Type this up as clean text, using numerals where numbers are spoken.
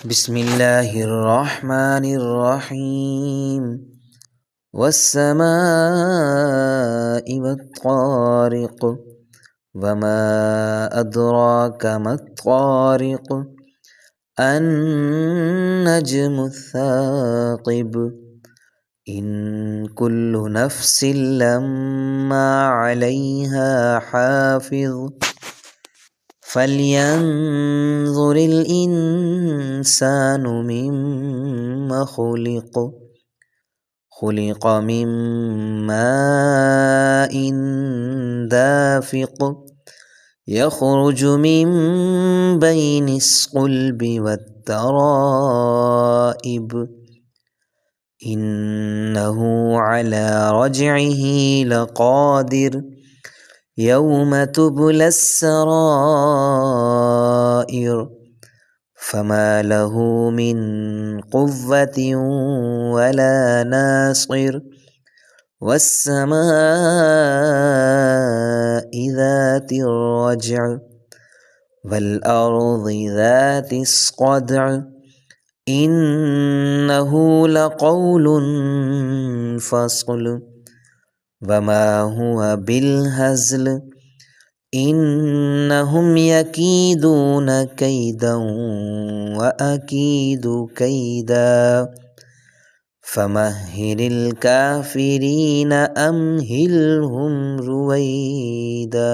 बिस्मिल्लाहिर्रहमानिर्रहीम वस्समाइ वत्तारिक़ वमा अद्राका मत्तारिक़ अन्नज्मुस्साक़िब इन कुल्लु नफ्सिन लम्मा अलैहा हाफ़िज़ फल्यंज़ुरिल इंसानु मिम्मा खुलिक़ मिन माइन दाफ़िक़ यख़रुजु मिन बैनिस क़ुल्बि वत्तराइब इन्नहु अला रज्इही लक़ादिर यौम तुबलस सराइर फमा लहू मिन क़ुव्वतिन वला नासिर वस्समाइ ज़ातिर रज्अ वल अर्ज़ि ज़ातिस क़द्अ इन्नहु लक़ौलुन फ़स्ल वमा हुवा बिलहज़्ल इन्नहुम यकीदून कैदन व अकीदु कैदा फमह्हिलिल काफ़िरीन अम्हिलहुम रुवैदा।